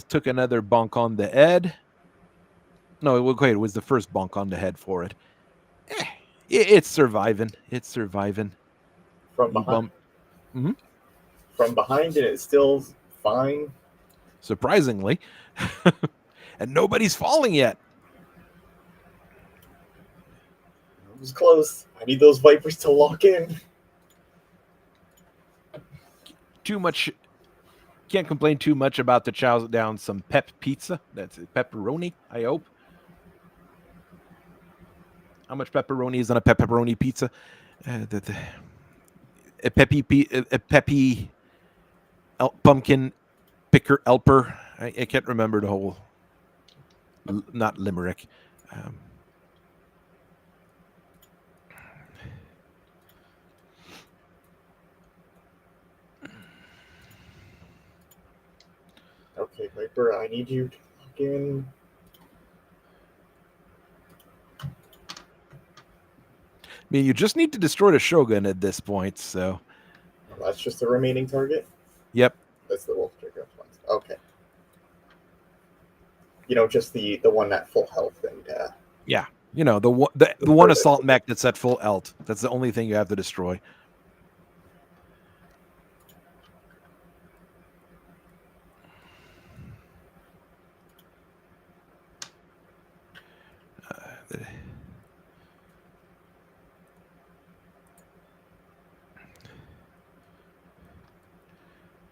took another bonk on the head. No, it was the first bonk on the head for it. It's surviving. It's surviving. From behind. From behind, and it's still fine. Surprisingly. And nobody's falling yet. It was close. I need those Vipers to lock in. Too much. Can't complain too much about the chow down some pep pizza. That's pepperoni, I hope. How much pepperoni is on a pepperoni pizza? A peppy pumpkin picker elper. I can't remember the whole. Not limerick. Okay, Viper, I need you to lock in. I mean, you just need to destroy the Shogun at this point, so. Well, that's just the remaining target? Yep. That's the Wolf Dragoons ones. Okay. Just the one at full health and yeah. The one assault mech that's at full health. That's the only thing you have to destroy.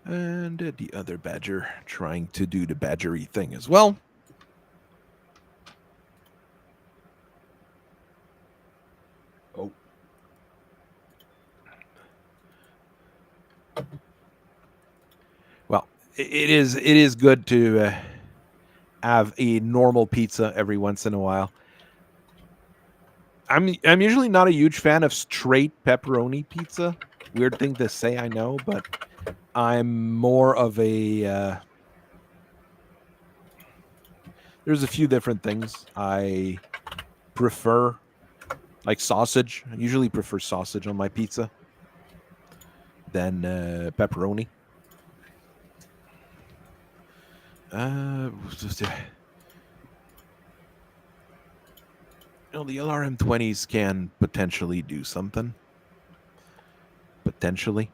And the other badger trying to do the badgery thing as well. Oh. Well, it is good to have a normal pizza every once in a while. I'm usually not a huge fan of straight pepperoni pizza. Weird thing to say, I know, but I'm more of a. There's a few different things I prefer, like sausage. I usually prefer sausage on my pizza than pepperoni. The LRM 20s can potentially do something. Potentially.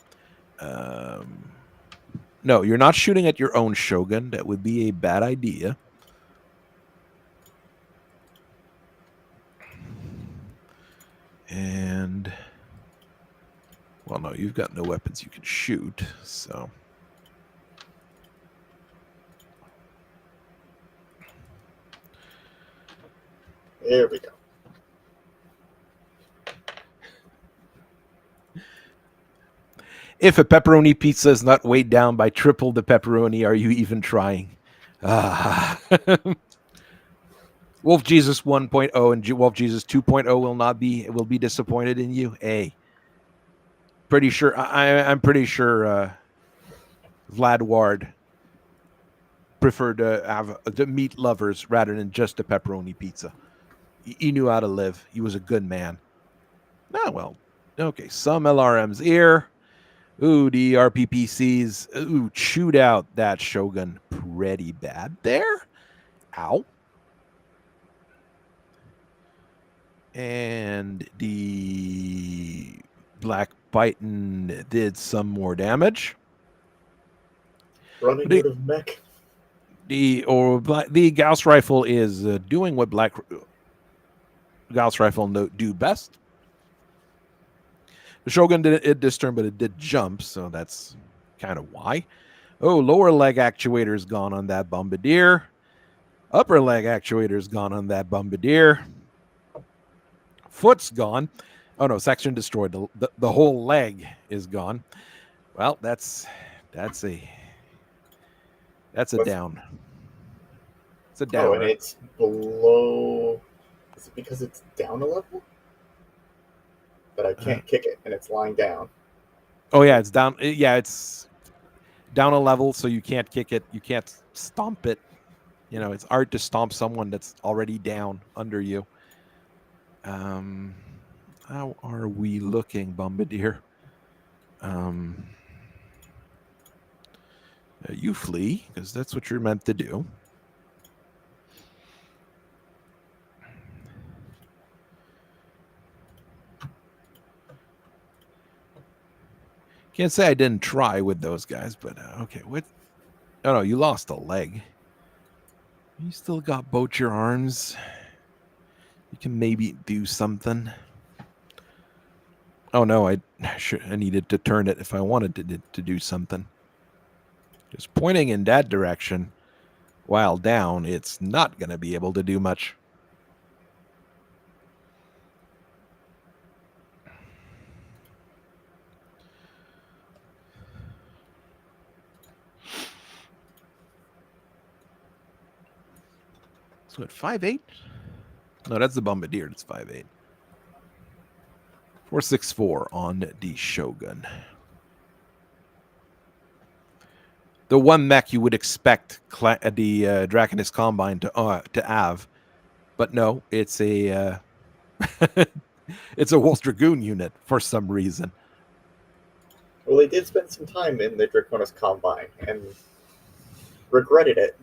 No, you're not shooting at your own Shogun. That would be a bad idea. And, well, no, you've got no weapons you can shoot, so. There we go. If a pepperoni pizza is not weighed down by triple the pepperoni, are you even trying? Wolf Jesus 1.0 and Wolf Jesus 2.0 will be disappointed in you. Hey, pretty sure I'm pretty sure Vlad Ward preferred to have the meat lovers rather than just a pepperoni pizza. He knew how to live. He was a good man. Ah, well, okay. Some LRMs here. Ooh, the RPPCs. Ooh, chewed out that Shogun pretty bad there. Ow. And the Black Python did some more damage. Running out of mech. The Gauss rifle is doing what Black Gauss rifle do best. The Shogun did it this turn, but it did jump, so that's kind of why. Oh, lower leg actuator is gone on that Bombardier. Upper leg actuator is gone on that Bombardier. Foot's gone. Oh no, section destroyed. The whole leg is gone. Well, that's a down. It's a down. Oh, and it's below. Is it because it's down a level? That I can't kick it, and it's lying down. Oh yeah, it's down. Yeah, it's down a level, so you can't kick it. You can't stomp it. You know, it's hard to stomp someone that's already down under you. How are we looking, Bombardier? You flee, because that's what you're meant to do. Can't say I didn't try with those guys, but okay. What? Oh no, you lost a leg. You still got both your arms. You can maybe do something. Oh no, I needed to turn it if I wanted to do something. Just pointing in that direction while down, it's not going to be able to do much. So at 5'8"? No, that's the Bombardier. It's 5'8". 464 on the Shogun. The one mech you would expect the Draconis Combine to have, but no, it's a it's a Wolf Dragoon unit for some reason. Well, they did spend some time in the Draconis Combine and regretted it.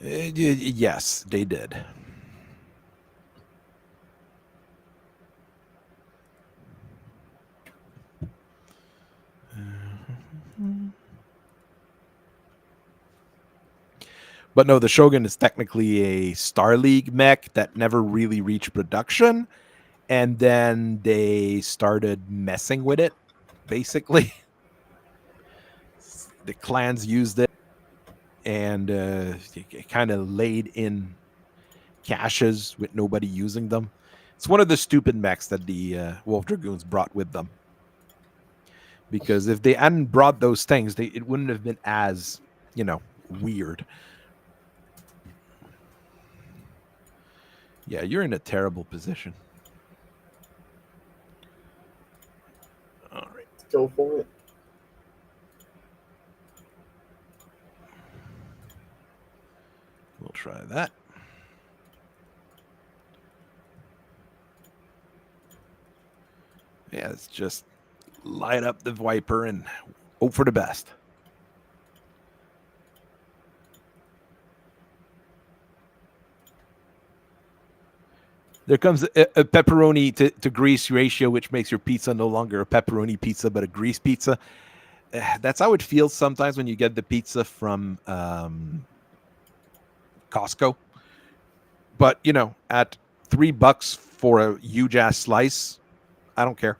Yes, they did. But no, the Shogun is technically a Star League mech that never really reached production. And then they started messing with it, basically. The clans used it and it kind of laid in caches with nobody using them. It's one of the stupid mechs that the Wolf Dragoons brought with them. Because if they hadn't brought those things, it wouldn't have been as, weird. Yeah, you're in a terrible position. All right. Let's go for it. We'll try that. Yeah, it's just light up the Viper and hope for the best. There comes a pepperoni to grease ratio, which makes your pizza no longer a pepperoni pizza, but a grease pizza. That's how it feels sometimes when you get the pizza from Costco. But, at $3 for a huge ass slice, I don't care.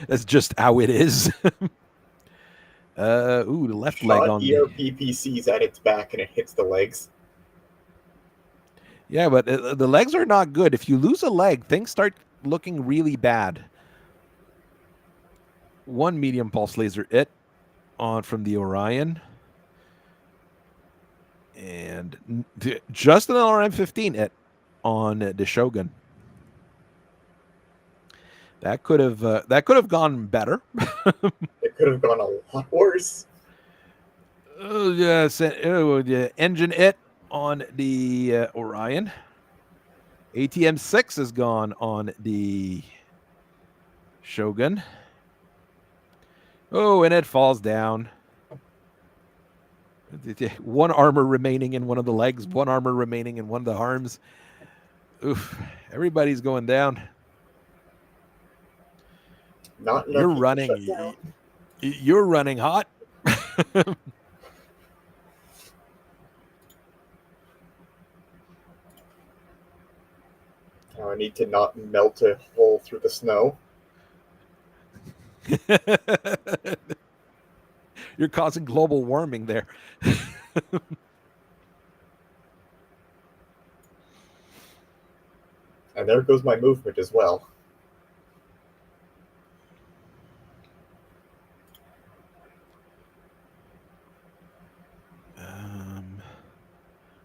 That's just how it is. The left leg on ERPPC's at its back and it hits the legs. Yeah, but the legs are not good. If you lose a leg, things start looking really bad. One medium pulse laser on from the Orion. And just an LRM-15 on the Shogun. That could have gone better. It could have gone a lot worse. Yes, engine on the Orion. ATM-6 is gone on the Shogun. Oh, and it falls down. One armor remaining in one of the legs, one armor remaining in one of the arms. Oof, everybody's going down. Not enough. You're running. You're running hot. Now I need to not melt a hole through the snow. You're causing global warming there. And there goes my movement as well.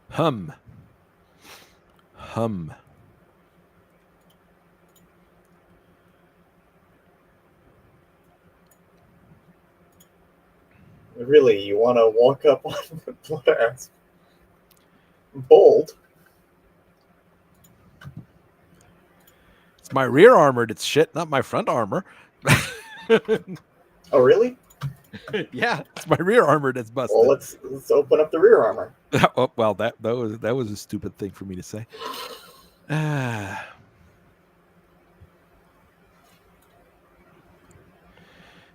Hum. Really, you want to walk up on the blood ass? Bold. It's my rear armor that's shit, not my front armor. Oh, really? Yeah, it's my rear armor that's busted. Well, let's open up the rear armor. Oh, well, that was a stupid thing for me to say.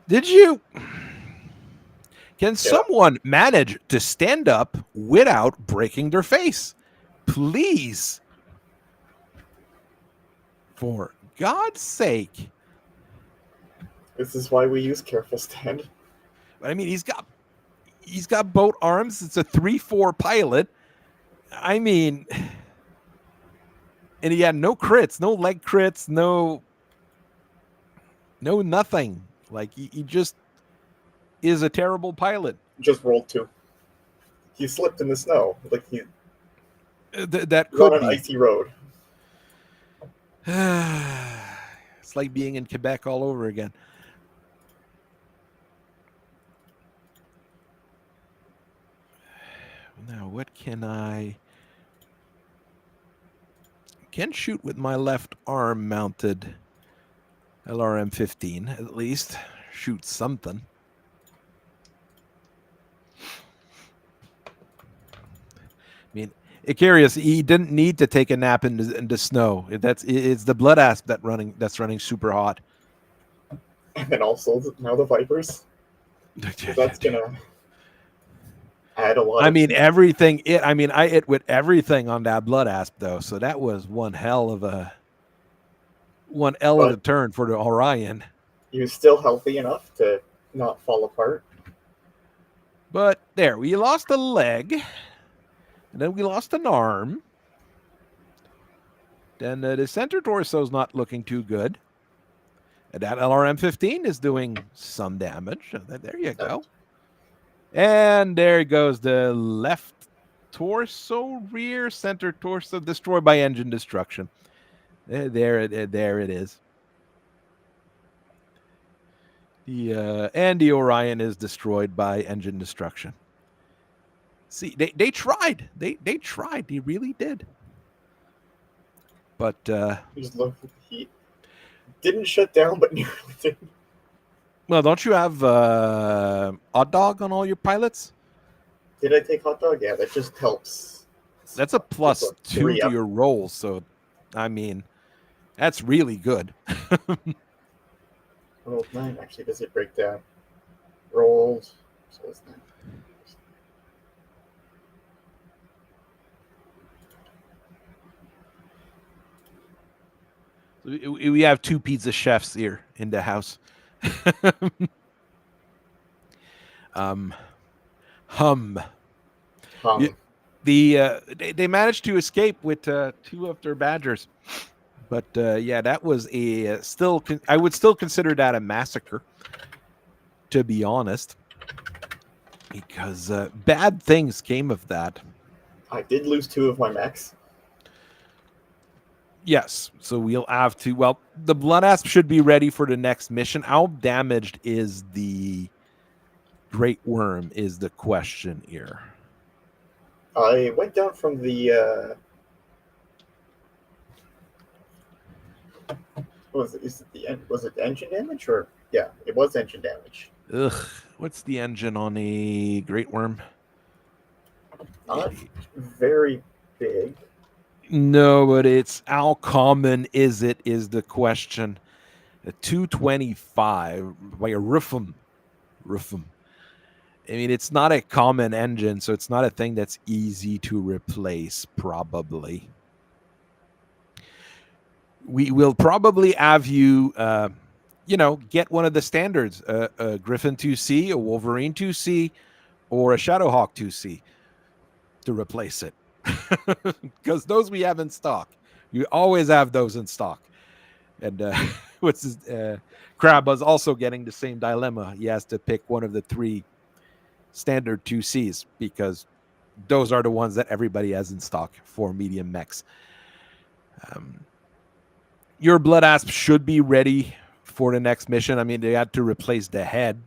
Did you? Can someone manage to stand up without breaking their face? Please. For God's sake. This is why we use careful stand. I mean, he's got both arms. It's a 3-4 pilot. I mean, and he had no crits, no leg crits, no nothing. Like he just is a terrible pilot. Just rolled 2. He slipped in the snow. Like he that could could on be an icy road. It's like being in Quebec all over again. Now, what can I can shoot with my left arm mounted LRM-15, at least. Shoot something. I mean, Icarius, he didn't need to take a nap in the snow. It's the blood asp that's running super hot. And then also now the Vipers. That's gonna add a lot. I mean, everything. I hit with everything on that blood asp though, so that was one hell of a turn for the Orion. He was still healthy enough to not fall apart. But there, we lost a leg, and then we lost an arm. Then the center torso is not looking too good. And that LRM-15 is doing some damage. There you go. And there goes the left torso, rear center torso, destroyed by engine destruction. There it is. And the Orion is destroyed by engine destruction. See, they tried. They tried. They really did. But Just look at the heat. Didn't shut down, but nearly did. Well, don't you have hot dog on all your pilots? Did I take hot dog? Yeah, that just helps. That's a plus 2 to your roll. So, I mean, that's really good. Rolled 9. Actually, does it break down? Rolled. So it's 9. We have 2 pizza chefs here in the house. Hum. They managed to escape with 2 of their badgers, but yeah, that was I would still consider that a massacre, to be honest, because bad things came of that. I did lose 2 of my mechs. Yes, so we'll have to. Well, the Blood Asp should be ready for the next mission. How damaged is the Great Worm? Is the question here. I went down from the. Was it engine damage or yeah? It was engine damage. Ugh, what's the engine on a Great Worm? Not very big. No, but it's how common is it? Is the question. A 225 by a Riffum. I mean, it's not a common engine, so it's not a thing that's easy to replace, probably. We will probably have you, get one of the standards, a Griffin 2C, a Wolverine 2C, or a Shadowhawk 2C to replace it. Because those we have in stock. You always have those in stock. And Crab was also getting the same dilemma. He has to pick one of the 3 standard 2Cs because those are the ones that everybody has in stock for medium mechs. Your Blood Asp should be ready for the next mission. I mean, they had to replace the head,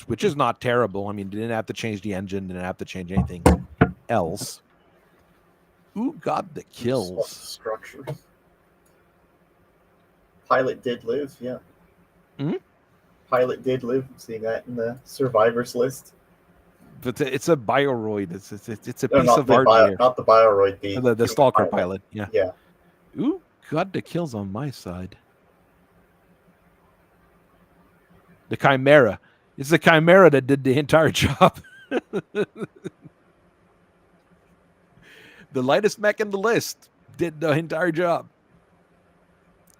which is not terrible. I mean, they didn't have to change the engine, didn't have to change anything else. Who got the kills? Structures. Pilot did live, yeah. Mm-hmm. Pilot did live. I'm seeing that in the survivors list. But it's a bioroid. It's a No, piece of hardware. Not the bioroid. The Stalker pilot. Yeah. Yeah. Ooh, got the kills on my side. The Chimera. It's the Chimera that did the entire job. The lightest mech in the list did the entire job.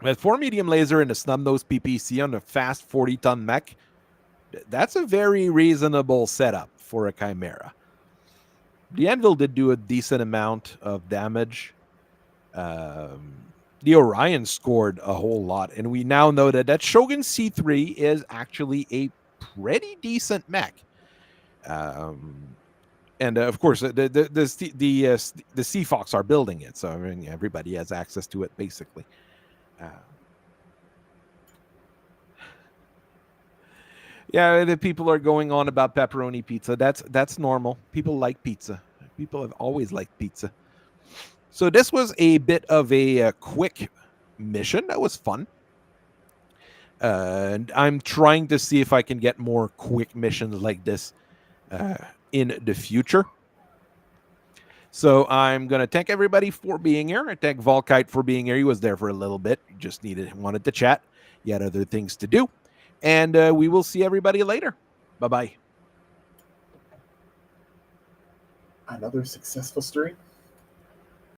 With 4 medium laser and a snub-nosed PPC on a fast 40-ton mech, that's a very reasonable setup for a Chimera. The Anvil did do a decent amount of damage. The Orion scored a whole lot, and we now know that Shogun C3 is actually a pretty decent mech. And of course, the Seafox are building it, so I mean, everybody has access to it basically. Yeah, the people are going on about pepperoni pizza. That's normal. People like pizza. People have always liked pizza. So this was a bit of a quick mission. That was fun. And I'm trying to see if I can get more quick missions like this in the future. So I'm going to thank everybody for being here. I thank Volkite for being here. He was there for a little bit. He just wanted to chat. He had other things to do. And we will see everybody later. Bye-bye. Another successful stream.